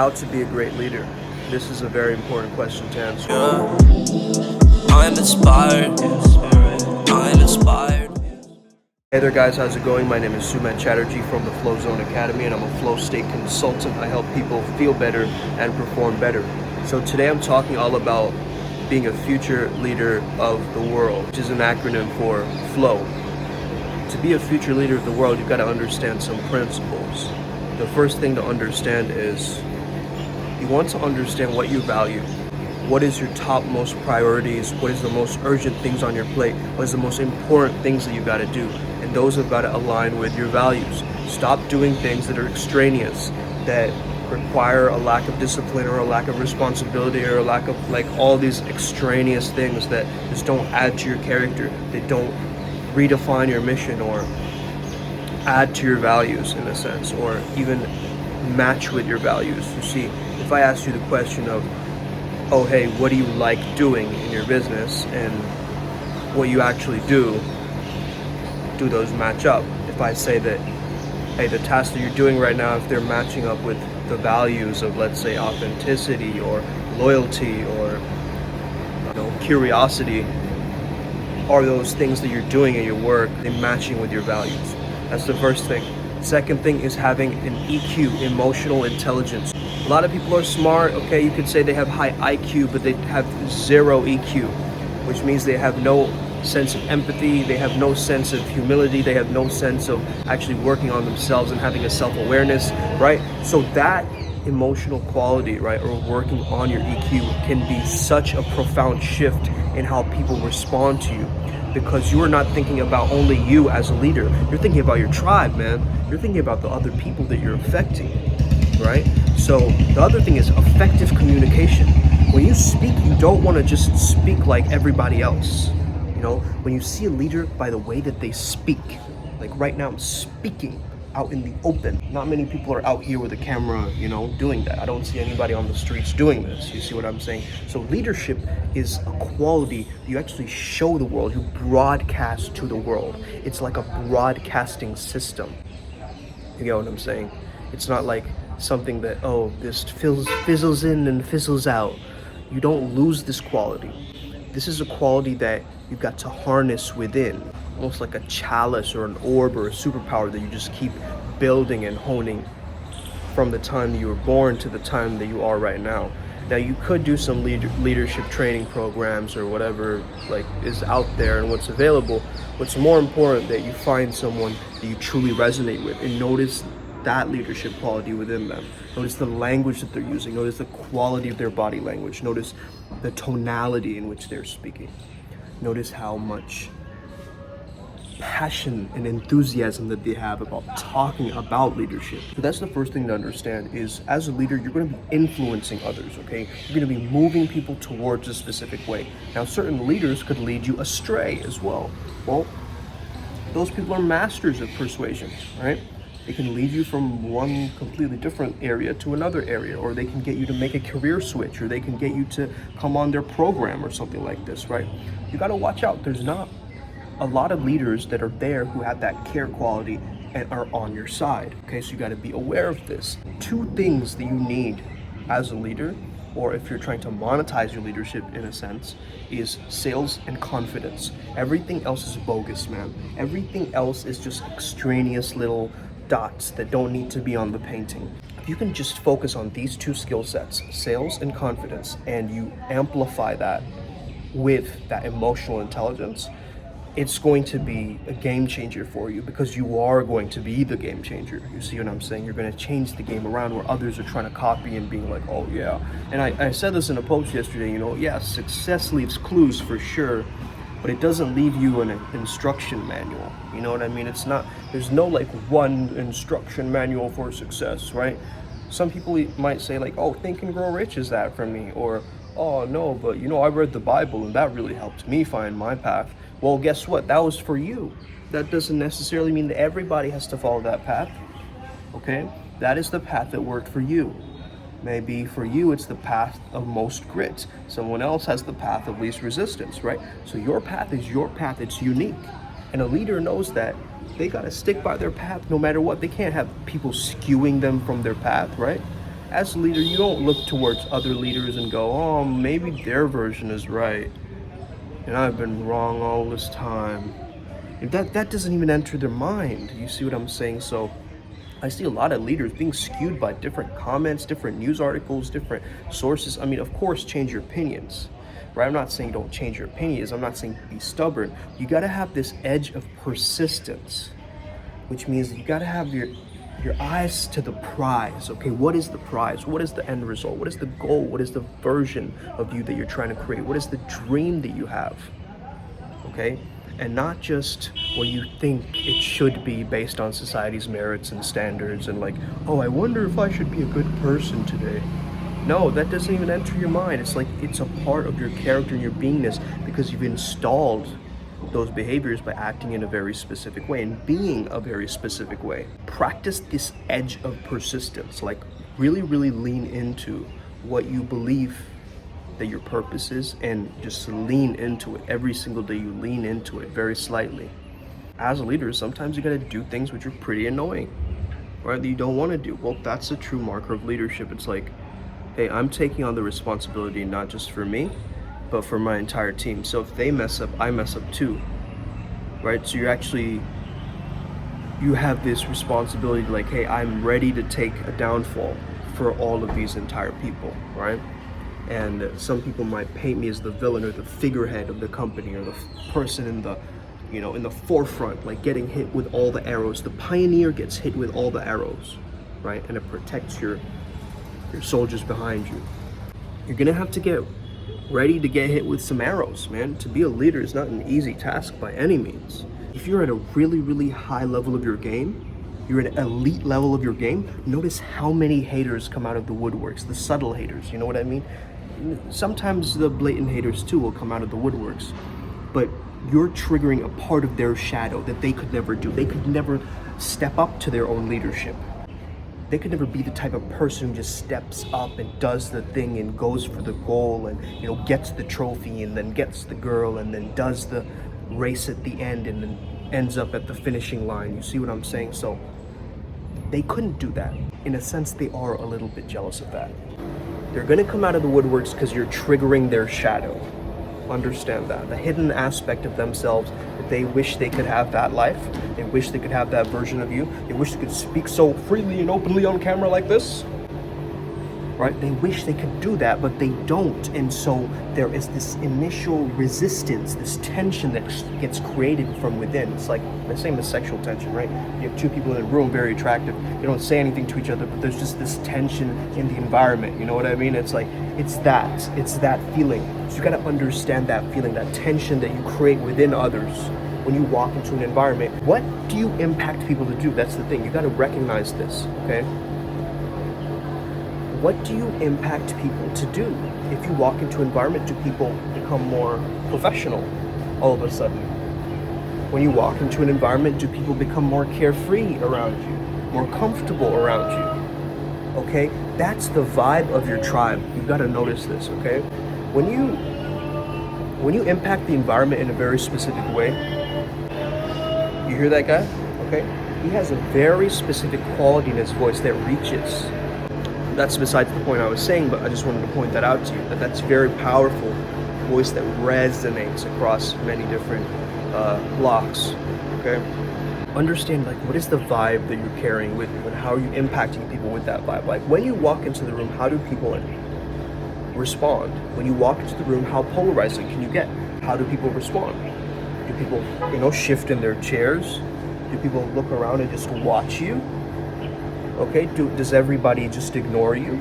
How to be a great leader? This is a very important question to answer. I'm inspired. I'm inspired. Hey there guys, how's it going? My name is Suman Chatterjee from the Flow Zone Academy, and I'm a flow state consultant. I help people feel better and perform better. So today I'm talking all about being a future leader of the world, which is an acronym for FLOW. To be a future leader of the world, you've got to understand some principles. The first thing to understand is you want to understand what you value. What is your topmost priorities? What is the most urgent things on your plate? What is the most important things that you got to do? And those have got to align with your values. Stop doing things that are extraneous, that require a lack of discipline or a lack of responsibility or a lack of all these extraneous things that just don't add to your character. They don't redefine your mission or add to your values in a sense, or even match with your values. You see, if I ask you the question of, oh hey, what do you like doing in your business, and what you actually do those match up? If I say that, hey, the tasks that you're doing right now, if they're matching up with the values of, let's say, authenticity or loyalty or curiosity, are those things that you're doing in your work, they matching with your values? That's the first thing. Second thing is having an EQ, emotional intelligence. A lot of people are smart, okay, you could say they have high IQ, but they have zero EQ, which means they have no sense of empathy, they have no sense of humility, they have no sense of actually working on themselves and having a self-awareness, right? So that emotional quality, right, or working on your EQ can be such a profound shift in how people respond to you, because you are not thinking about only you as a leader. You're thinking about your tribe, man. You're thinking about the other people that you're affecting, right? So the other thing is effective communication. When you speak, you don't want to just speak like everybody else. When you see a leader by the way that they speak, like right now I'm speaking out in the open. Not many people are out here with a camera, doing that. I don't see anybody on the streets doing this. You see what I'm saying? So leadership is a quality you actually show the world, you broadcast to the world. It's like a broadcasting system. You get what I'm saying? It's not like something that, this fizzles in and fizzles out. You don't lose this quality. This is a quality that you've got to harness within, almost like a chalice or an orb or a superpower that you just keep building and honing from the time that you were born to the time that you are right now. Now, you could do some leadership training programs or whatever is out there and what's available. What's more important that you find someone that you truly resonate with and notice that leadership quality within them. Notice the language that they're using. Notice the quality of their body language. Notice the tonality in which they're speaking. Notice how much passion and enthusiasm that they have about talking about leadership. So that's the first thing to understand is, as a leader, you're going to be influencing others, okay? You're going to be moving people towards a specific way. Now, certain leaders could lead you astray as well. Well, those people are masters of persuasion, right? They can lead you from one completely different area to another area, or they can get you to make a career switch, or they can get you to come on their program or something like this, right? You got to watch out. There's not a lot of leaders that are there who have that care quality and are on your side, okay? So you got to be aware of this. Two things that you need as a leader, or if you're trying to monetize your leadership in a sense, is sales and confidence. Everything else is bogus, man. Everything else is just extraneous little dots that don't need to be on the painting. If you can just focus on these two skill sets, sales and confidence, and you amplify that with that emotional intelligence, it's going to be a game changer for you, because you are going to be the game changer. You see what I'm saying? You're going to change the game around where others are trying to copy and being like, oh yeah. And I said this in a post yesterday, success leaves clues for sure, but it doesn't leave you an instruction manual. You know what I mean? There's no one instruction manual for success, right? Some people might say oh, Think and Grow Rich is that for me, or oh no, but I read the Bible and that really helped me find my path. Well, guess what? That was for you. That doesn't necessarily mean that everybody has to follow that path, okay? That is the path that worked for you. Maybe for you, it's the path of most grit. Someone else has the path of least resistance, right? So your path is your path. It's unique. And a leader knows that they got to stick by their path no matter what. They can't have people skewing them from their path, right? As a leader, you don't look towards other leaders and go, oh, maybe their version is right, and I've been wrong all this time. That doesn't even enter their mind. You see what I'm saying? So I see a lot of leaders being skewed by different comments, different news articles, different sources. I mean, of course, change your opinions, right? I'm not saying don't change your opinions. I'm not saying be stubborn. You got to have this edge of persistence, which means you got to have your eyes to the prize. Okay, what is the prize? What is the end result? What is the goal? What is the version of you that you're trying to create? What is the dream that you have? Okay, and not just what you think it should be based on society's merits and standards and like, oh, I wonder if I should be a good person today. No, that doesn't even enter your mind. It's like it's a part of your character and your beingness because you've installed those behaviors by acting in a very specific way and being a very specific way. Practice this edge of persistence, like really, really lean into what you believe that your purpose is and just lean into it. Every single day you lean into it very slightly. As a leader, sometimes you gotta do things which are pretty annoying, right? That you don't wanna do. Well, that's a true marker of leadership. It's like, hey, I'm taking on the responsibility not just for me, but for my entire team. So if they mess up, I mess up too, right? So you have this responsibility like, hey, I'm ready to take a downfall for all of these entire people, right? And some people might paint me as the villain or the figurehead of the company or the person in the, in the forefront, like getting hit with all the arrows. The pioneer gets hit with all the arrows, right? And it protects your soldiers behind you. You're gonna have to get ready to get hit with some arrows, man. To be a leader is not an easy task by any means. If you're at a really, really high level of your game, you're at an elite level of your game, notice how many haters come out of the woodworks, the subtle haters, you know what I mean? Sometimes the blatant haters too will come out of the woodworks, but you're triggering a part of their shadow that they could never do. They could never step up to their own leadership. They could never be the type of person who just steps up and does the thing and goes for the goal and gets the trophy and then gets the girl and then does the race at the end and then ends up at the finishing line. You see what I'm saying? So they couldn't do that. In a sense, they are a little bit jealous of that. They're gonna come out of the woodworks because you're triggering their shadow. Understand that. The hidden aspect of themselves that they wish they could have that life. They wish they could have that version of you. They wish they could speak so freely and openly on camera like this. Right? They wish they could do that, but they don't. And so there is this initial resistance, this tension that gets created from within. It's like the same as sexual tension, right? You have two people in a room, very attractive. They don't say anything to each other, but there's just this tension in the environment. You know what I mean? It's like, it's that feeling. So you gotta understand that feeling, that tension that you create within others when you walk into an environment. What do you impact people to do? That's the thing. You gotta recognize this, okay? What do you impact people to do? If you walk into an environment, do people become more professional all of a sudden? When you walk into an environment, do people become more carefree around you, more comfortable around you? Okay, that's the vibe of your tribe. You've got to notice this, okay? When you impact the environment in a very specific way, you hear that guy? Okay, he has a very specific quality in his voice that reaches. That's besides the point I was saying, but I just wanted to point that out to you, that's very powerful voice that resonates across many different blocks, okay? Understand, like, what is the vibe that you're carrying with you and how are you impacting people with that vibe? Like, when you walk into the room, how do people respond? When you walk into the room, how polarizing can you get? How do people respond? Do people, shift in their chairs? Do people look around and just watch you? Okay, does everybody just ignore you?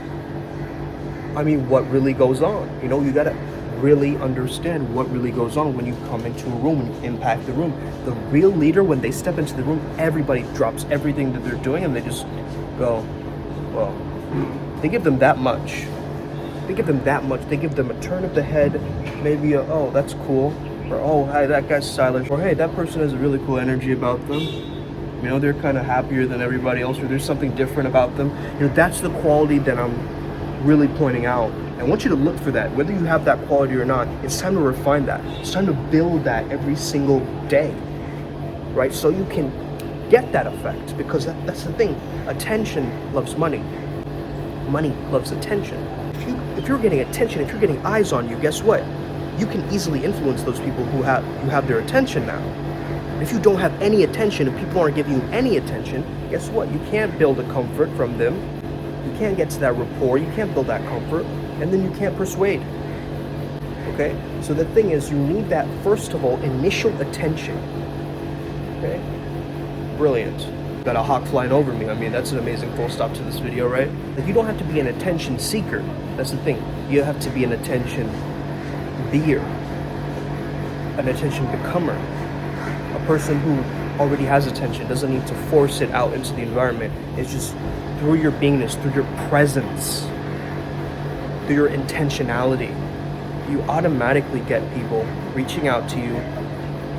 I mean, what really goes on? You gotta really understand what really goes on when you come into a room and you impact the room. The real leader, when they step into the room, everybody drops everything that they're doing and they just go, well, they give them that much. They give them a turn of the head, maybe oh, that's cool, or oh, hi, that guy's stylish, or hey, that person has a really cool energy about them. They're kind of happier than everybody else, or there's something different about them. That's the quality that I'm really pointing out. I want you to look for that. Whether you have that quality or not, it's time to refine that. It's time to build that every single day, right? So you can get that effect, because that's the thing. Attention loves money. money loves attention. If you're getting attention, if you're getting eyes on you, guess what? You can easily influence those people who have their attention now. If you don't have any attention, if people aren't giving you any attention, guess what? You can't build a comfort from them. You can't get to that rapport. You can't build that comfort, and then you can't persuade. Okay? So the thing is, you need that, first of all, initial attention. Okay? Brilliant. Got a hawk flying over me. I mean, that's an amazing full stop to this video, right? Like, you don't have to be an attention seeker. That's the thing. You have to be an attention beer, an attention becomer, a person who already has attention, doesn't need to force it out into the environment. It's just through your beingness, through your presence, through your intentionality, you automatically get people reaching out to you,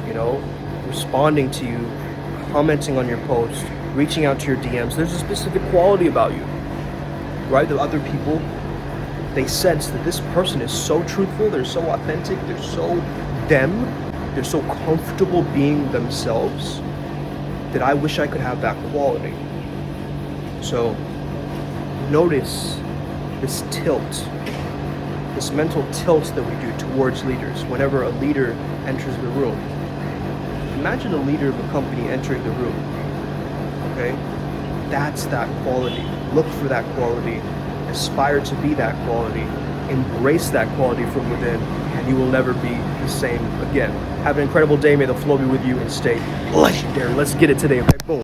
you know, responding to you, commenting on your post, reaching out to your DMs. There's a specific quality about you, right? The other people, they sense that this person is so truthful, they're so authentic, they're so them, they're so comfortable being themselves, that I wish I could have that quality. So notice this tilt, this mental tilt that we do towards leaders whenever a leader enters the room. Imagine a leader of a company entering the room, okay? That's that quality. Look for that quality. Aspire to be that quality. Embrace that quality from within, and you will never be the same again. Have an incredible day. May the flow be with you and stay legendary. Let's get it today, okay? Boom.